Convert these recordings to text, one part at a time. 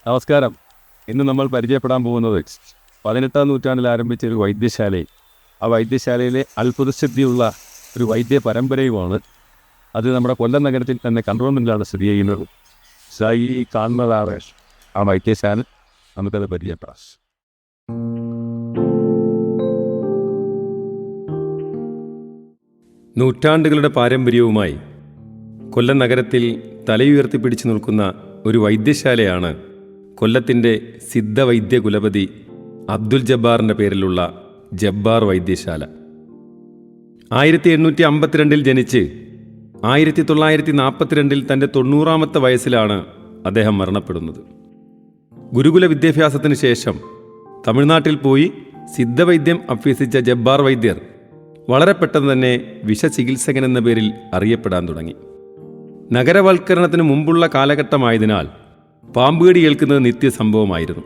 നമസ്കാരം. ഇന്ന് നമ്മൾ പരിചയപ്പെടാൻ പോകുന്നത് 18-ാം നൂറ്റാണ്ടിൽ ആരംഭിച്ച ഒരു വൈദ്യശാലയും ആ വൈദ്യശാലയിലെ അത്ഭുതസിദ്ധിയുള്ള ഒരു വൈദ്യ പരമ്പരയുമാണ്. അത് നമ്മുടെ കൊല്ലം നഗരത്തിൽ തന്നെ കൺട്രോൾമെൻറ്റിലാണ് സ്ഥിതി ചെയ്യുന്നത്. ഈ കാണുന്നതാണ് ആ വൈദ്യശാല. നമുക്കത് പരിചയപ്പെടാം. നൂറ്റാണ്ടുകളുടെ പാരമ്പര്യവുമായി കൊല്ലം നഗരത്തിൽ തലയുയർത്തിപ്പിടിച്ചു നിൽക്കുന്ന ഒരു വൈദ്യശാലയാണ് കൊല്ലത്തിൻ്റെ സിദ്ധവൈദ്യ കുലപതി അബ്ദുൽ ജബ്ബാറിൻ്റെ പേരിലുള്ള ജബ്ബാർ വൈദ്യശാല. 1852 ജനിച്ച് 1942 തൻ്റെ 90ാമത്തെ വയസ്സിലാണ് അദ്ദേഹം മരണപ്പെടുന്നത്. ഗുരുകുല വിദ്യാഭ്യാസത്തിന് ശേഷം തമിഴ്നാട്ടിൽ പോയി സിദ്ധവൈദ്യം അഭ്യസിച്ച ജബ്ബാർ വൈദ്യർ വളരെ പെട്ടെന്ന് തന്നെ വിഷചികിത്സകൻ എന്ന പേരിൽ അറിയപ്പെടാൻ തുടങ്ങി. നഗരവൽക്കരണത്തിന് മുമ്പുള്ള കാലഘട്ടമായതിനാൽ പാമ്പുകടി ഏൽക്കുന്നത് നിത്യസംഭവമായിരുന്നു.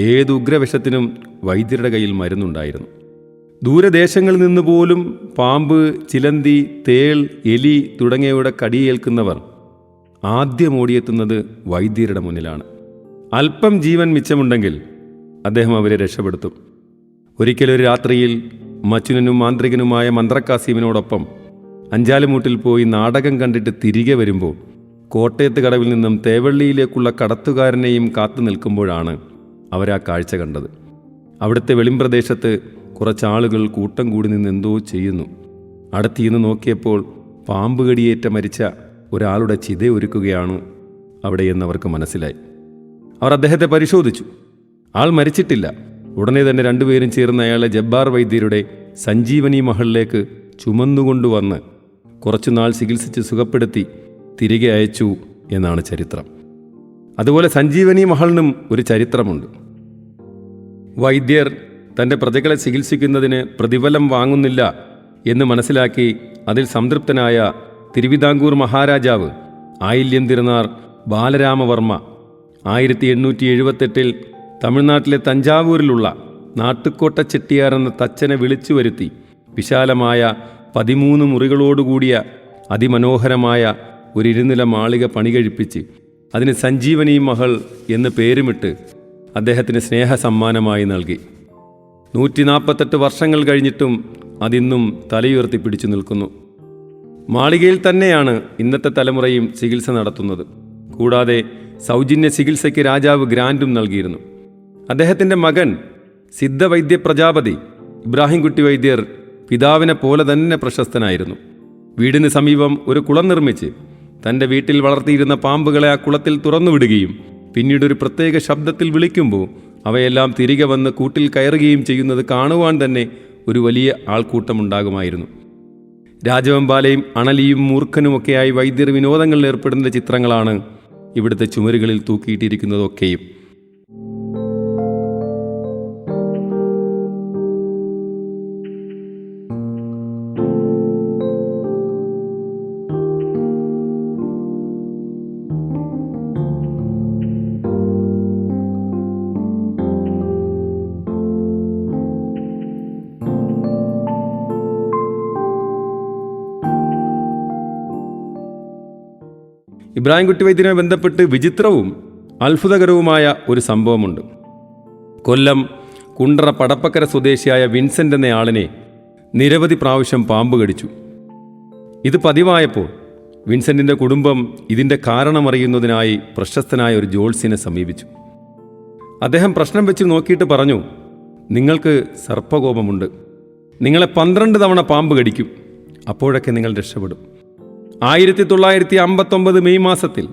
ഏത് ഉഗ്രവിഷത്തിനും വൈദ്യരുടെ കയ്യിൽ മരുന്നുണ്ടായിരുന്നു. ദൂരദേശങ്ങളിൽ നിന്ന് പോലും പാമ്പ്, ചിലന്തി, തേൾ, എലി തുടങ്ങിയവയുടെ കടിയേൽക്കുന്നവർ ആദ്യം ഓടിയെത്തുന്നത് വൈദ്യരുടെ മുന്നിലാണ്. അല്പം ജീവൻ മിച്ചമുണ്ടെങ്കിൽ അദ്ദേഹം അവരെ രക്ഷപ്പെടുത്തും. ഒരിക്കലൊരു രാത്രിയിൽ മച്ചുനനും മാന്ത്രികനുമായ മന്ത്രക്കാസീമിനോടൊപ്പം അഞ്ചാലുമൂട്ടിൽ പോയി നാടകം കണ്ടിട്ട് തിരികെ വരുമ്പോൾ കോട്ടയത്ത് കടവിൽ നിന്നും തേവള്ളിയിലേക്കുള്ള കടത്തുകാരനെയും കാത്തു നിൽക്കുമ്പോഴാണ് അവരാ കാഴ്ച കണ്ടത്. അവിടുത്തെ വെളിമ്പ്രദേശത്ത് കുറച്ചാളുകൾ കൂട്ടം കൂടി നിന്ന് എന്തോ ചെയ്യുന്നു. അടുത്തിന്ന് നോക്കിയപ്പോൾ പാമ്പ് കടിയേറ്റ മരിച്ച ഒരാളുടെ ചിതയൊരുക്കുകയാണ് അവിടെയെന്നവർക്ക് മനസ്സിലായി. അവർ അദ്ദേഹത്തെ പരിശോധിച്ചു. ആൾ മരിച്ചിട്ടില്ല. ഉടനെ തന്നെ രണ്ടുപേരും ചേർന്ന് അയാളെ ജബ്ബാർ വൈദ്യരുടെ സഞ്ജീവനി മഹലിലേക്ക് ചുമന്നുകൊണ്ടുവന്ന് കുറച്ചുനാൾ ചികിത്സിച്ച് സുഖപ്പെടുത്തി തിരികെ അയച്ചു എന്നാണ് ചരിത്രം. അതുപോലെ സഞ്ജീവനി മഹലിനും ഒരു ചരിത്രമുണ്ട്. വൈദ്യർ തൻ്റെ പ്രജകളെ ചികിത്സിക്കുന്നതിന് പ്രതിഫലം വാങ്ങുന്നില്ല എന്ന് മനസ്സിലാക്കി അതിൽ സംതൃപ്തനായ തിരുവിതാംകൂർ മഹാരാജാവ് ആയില്യം തിരുനാൾ ബാലരാമവർമ്മ 1878 തമിഴ്നാട്ടിലെ തഞ്ചാവൂരിലുള്ള നാട്ടുകോട്ട ചെട്ടിയാർ എന്ന തച്ചനെ വിളിച്ചു വരുത്തി വിശാലമായ 13 മുറികളോടുകൂടിയ അതിമനോഹരമായ ഒരു ഇരുനില മാളിക പണികഴിപ്പിച്ച് അതിന് സഞ്ജീവനി മഹൽ എന്ന് പേരുമിട്ട് അദ്ദേഹത്തിന് സ്നേഹസമ്മാനമായി നൽകി. 148 വർഷങ്ങൾ കഴിഞ്ഞിട്ടും അതിന്നും തലയുയർത്തി പിടിച്ചു നിൽക്കുന്നു. മാളികയിൽ തന്നെയാണ് ഇന്നത്തെ തലമുറയും ചികിത്സ നടത്തുന്നത്. കൂടാതെ സൗജന്യ ചികിത്സയ്ക്ക് രാജാവ് ഗ്രാൻറ്റും നൽകിയിരുന്നു. അദ്ദേഹത്തിൻ്റെ മകൻ സിദ്ധവൈദ്യ പ്രജാപതി ഇബ്രാഹിംകുട്ടി വൈദ്യർ പിതാവിനെ പോലെ തന്നെ പ്രശസ്തനായിരുന്നു. വീടിന് സമീപം ഒരു കുളം നിർമ്മിച്ച് തൻ്റെ വീട്ടിൽ വളർത്തിയിരുന്ന പാമ്പുകളെ ആ കുളത്തിൽ തുറന്നുവിടുകയും പിന്നീട് ഒരു പ്രത്യേക ശബ്ദത്തിൽ വിളിക്കുമ്പോൾ അവയെല്ലാം തിരികെ വന്ന് കൂട്ടിൽ കയറുകയും ചെയ്യുന്നത് കാണുവാൻ തന്നെ ഒരു വലിയ ആൾക്കൂട്ടമുണ്ടാകുമായിരുന്നു. രാജവെമ്പാലയും അണലിയും മൂർഖനുമൊക്കെയായി വൈദ്യർ വിനോദങ്ങളിൽ ഏർപ്പെടുന്ന ചിത്രങ്ങളാണ് ഇവിടുത്തെ ചുമരുകളിൽ തൂക്കിയിട്ടിരിക്കുന്നതൊക്കെയും. ഇബ്രാഹിംകുട്ടി വൈദ്യരുമായി ബന്ധപ്പെട്ട് വിചിത്രവും അത്ഭുതകരവുമായ ഒരു സംഭവമുണ്ട്. കൊല്ലം കുണ്ടറ പടപ്പക്കര സ്വദേശിയായ വിൻസെൻ്റ് എന്നയാളിനെ നിരവധി പ്രാവശ്യം പാമ്പ് കടിച്ചു. ഇത് പതിവായപ്പോൾ വിൻസെൻറ്റിൻ്റെ കുടുംബം ഇതിൻ്റെ കാരണമറിയുന്നതിനായി പ്രശസ്തനായ ഒരു ജ്യോത്സ്യനെ സമീപിച്ചു. അദ്ദേഹം പ്രശ്നം വെച്ച് നോക്കിയിട്ട് പറഞ്ഞു, നിങ്ങൾക്ക് സർപ്പകോപമുണ്ട്. നിങ്ങളെ 12 തവണ പാമ്പ് കടിക്കും. അപ്പോഴൊക്കെ നിങ്ങൾ രക്ഷപ്പെടും. 1959 മെയ് മാസത്തിൽ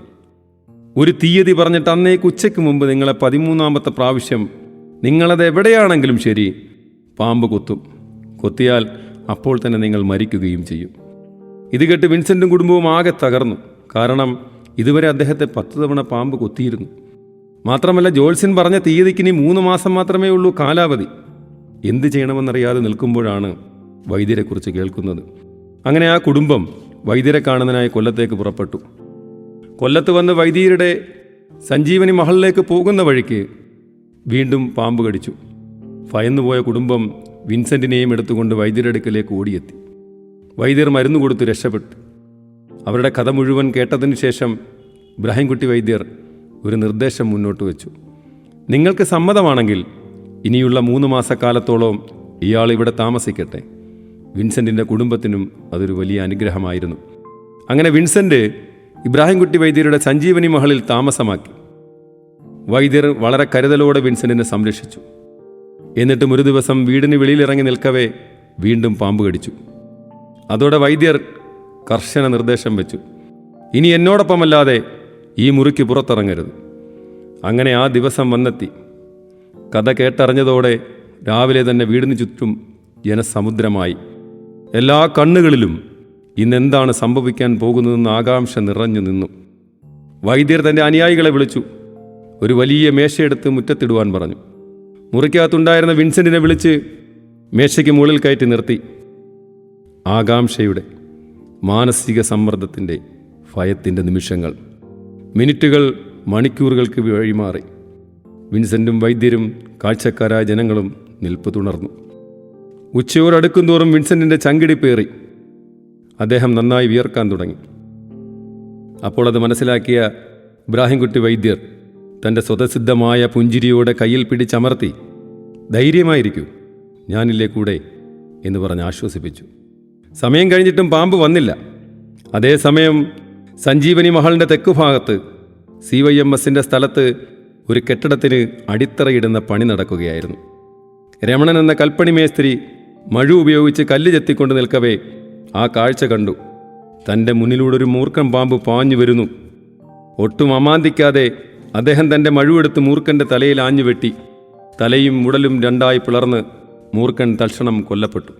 ഒരു തീയതി പറഞ്ഞിട്ട് അന്നേക്ക് ഉച്ചയ്ക്ക് മുമ്പ് നിങ്ങളെ 13ാമത്തെ പ്രാവശ്യം നിങ്ങളത് എവിടെയാണെങ്കിലും ശരി പാമ്പ് കൊത്തും. കൊത്തിയാൽ അപ്പോൾ തന്നെ നിങ്ങൾ മരിക്കുകയും ചെയ്യും. ഇത് കേട്ട് വിൻസെൻറ്റും കുടുംബവും ആകെ തകർന്നു. കാരണം ഇതുവരെ അദ്ദേഹത്തെ 10 തവണ പാമ്പ് കൊത്തിയിരുന്നു. മാത്രമല്ല ജ്യോത്സ്യൻ പറഞ്ഞ തീയതിക്ക് ഇനി 3 മാസം മാത്രമേ ഉള്ളൂ കാലാവധി. എന്ത് ചെയ്യണമെന്നറിയാതെ നിൽക്കുമ്പോഴാണ് വൈദ്യരെക്കുറിച്ച് കേൾക്കുന്നത്. അങ്ങനെ ആ കുടുംബം വൈദ്യരെ കാണുന്നതിനായി കൊല്ലത്തേക്ക് പുറപ്പെട്ടു. കൊല്ലത്ത് വന്ന് വൈദ്യരുടെ സഞ്ജീവനി മഹലിലേക്ക് പോകുന്ന വഴിക്ക് വീണ്ടും പാമ്പ് കടിച്ചു. ഭയന്നുപോയ കുടുംബം വിൻസെൻറ്റിനെയും എടുത്തുകൊണ്ട് വൈദ്യരുടെ അടുക്കലേക്ക് ഓടിയെത്തി. വൈദ്യർ മരുന്ന് കൊടുത്ത് രക്ഷപ്പെട്ടു. അവരുടെ കഥ മുഴുവൻ കേട്ടതിനു ശേഷം ഇബ്രാഹിംകുട്ടി വൈദ്യർ ഒരു നിർദ്ദേശം മുന്നോട്ട് വെച്ചു. നിങ്ങൾക്ക് സമ്മതമാണെങ്കിൽ ഇനിയുള്ള 3 മാസക്കാലത്തോളം ഇയാൾ ഇവിടെ താമസിക്കട്ടെ. വിൻസെൻറ്റിൻ്റെ കുടുംബത്തിനും അതൊരു വലിയ അനുഗ്രഹമായിരുന്നു. അങ്ങനെ വിൻസെൻ്റ് ഇബ്രാഹിംകുട്ടി വൈദ്യരുടെ സഞ്ജീവനി മഹളിൽ താമസമാക്കി. വൈദ്യർ വളരെ കരുതലോടെ വിൻസെൻറ്റിനെ സംരക്ഷിച്ചു. എന്നിട്ടും ഒരു ദിവസം വീടിന് വെളിയിലിറങ്ങി നിൽക്കവേ വീണ്ടും പാമ്പ് കടിച്ചു. അതോടെ വൈദ്യർ കർശന നിർദ്ദേശം വെച്ചു, ഇനി എന്നോടൊപ്പമല്ലാതെ ഈ മുറിക്ക് പുറത്തിറങ്ങരുത്. അങ്ങനെ ആ ദിവസം വന്നെത്തി. കഥ കേട്ടറിഞ്ഞതോടെ രാവിലെ തന്നെ വീടിന് ചുറ്റും ജനസമുദ്രമായി. എല്ലാ കണ്ണുകളിലും ഇന്നെന്താണ് സംഭവിക്കാൻ പോകുന്നതെന്ന് ആകാംക്ഷ നിറഞ്ഞു നിന്നു. വൈദ്യർ തൻ്റെ അനുയായികളെ വിളിച്ചു. ഒരു വലിയ മേശയെടുത്ത് മുറ്റത്തിടുവാൻ പറഞ്ഞു. മുറിക്കകത്തുണ്ടായിരുന്ന വിൻസെൻറ്റിനെ വിളിച്ച് മേശയ്ക്ക് മുകളിൽ കയറ്റി നിർത്തി. ആകാംക്ഷയുടെ, മാനസിക സമ്മർദ്ദത്തിൻ്റെ, ഭയത്തിൻ്റെ നിമിഷങ്ങൾ, മിനിറ്റുകൾ മണിക്കൂറുകൾക്ക് വഴിമാറി. വിൻസെൻറ്റും വൈദ്യരും കാഴ്ചക്കാരായ ജനങ്ങളും നിൽപ്പ് തുടർന്നു. ഉച്ചയോടടുക്കും തോറും വിൻസെൻറ്റിൻ്റെ ചങ്കിടിപ്പേറി. അദ്ദേഹം നന്നായി വിയർക്കാൻ തുടങ്ങി. അപ്പോൾ അത് മനസ്സിലാക്കിയ ഇബ്രാഹിംകുട്ടി വൈദ്യർ തൻ്റെ സ്വതസിദ്ധമായ പുഞ്ചിരിയോടെ കയ്യിൽ പിടിച്ചമർത്തി, ധൈര്യമായിരിക്കൂ, ഞാനില്ലേ കൂടെ എന്ന് പറഞ്ഞ് ആശ്വസിപ്പിച്ചു. സമയം കഴിഞ്ഞിട്ടും പാമ്പ് വന്നില്ല. അതേസമയം സഞ്ജീവനി മഹളിൻ്റെ തെക്കുഭാഗത്ത് CYMSൻ്റെ സ്ഥലത്ത് ഒരു കെട്ടിടത്തിന് അടിത്തറയിടുന്ന പണി നടക്കുകയായിരുന്നു. രമണൻ എന്ന കൽപ്പണി മേസ്ത്രി മഴു ഉപയോഗിച്ച് കല്ല് ചെത്തിക്കൊണ്ട് നിൽക്കവേ ആ കാഴ്ച കണ്ടു. തൻ്റെ മുന്നിലൂടെ ഒരു മൂർഖൻ പാമ്പ് പാഞ്ഞു വരുന്നു. ഒട്ടും അമാന്തിക്കാതെ അദ്ദേഹം തൻ്റെ മഴുവെടുത്ത് മൂർഖൻ്റെ തലയിൽ ആഞ്ഞു വെട്ടി. തലയും ഉടലും രണ്ടായി പിളർന്ന് മൂർഖൻ തൽക്ഷണം കൊല്ലപ്പെട്ടു.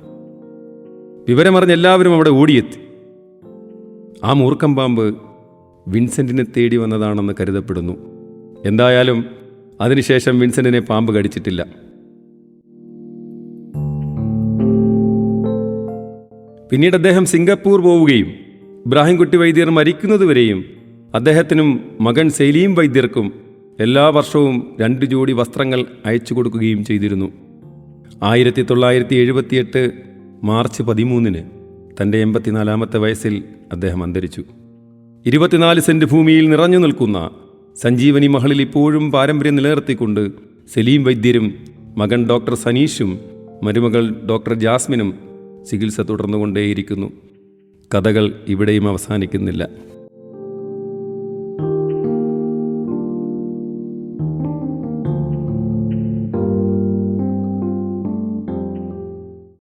വിവരമറിഞ്ഞ് എല്ലാവരും അവിടെ ഓടിയെത്തി. ആ മൂർഖൻ പാമ്പ് വിൻസെൻറ്റിനെ തേടി വന്നതാണെന്ന് കരുതപ്പെടുന്നു. എന്തായാലും അതിനുശേഷം വിൻസെൻറ്റിനെ പാമ്പ് കടിച്ചിട്ടില്ല. പിന്നീട് അദ്ദേഹം സിംഗപ്പൂർ പോവുകയും ഇബ്രാഹിംകുട്ടി വൈദ്യർ മരിക്കുന്നതുവരെയും അദ്ദേഹത്തിനും മകൻ സലീം വൈദ്യർക്കും എല്ലാ വർഷവും 2 ജോഡി വസ്ത്രങ്ങൾ അയച്ചു കൊടുക്കുകയും ചെയ്തിരുന്നു. 1978 മാർച്ച് 13 തൻ്റെ 84-ാമത്തെ വയസ്സിൽ അദ്ദേഹം അന്തരിച്ചു. 24 സെന്റ് ഭൂമിയിൽ നിറഞ്ഞു നിൽക്കുന്ന സഞ്ജീവനി മഹളിൽ ഇപ്പോഴും പാരമ്പര്യം നിലനിർത്തിക്കൊണ്ട് സലീം വൈദ്യരും മകൻ ഡോക്ടർ സനീഷും മരുമകൾ ഡോക്ടർ ജാസ്മിനും ചികിത്സ തുടർന്നുകൊണ്ടേയിരിക്കുന്നു. കഥകൾ ഇവിടെയും അവസാനിക്കുന്നില്ല.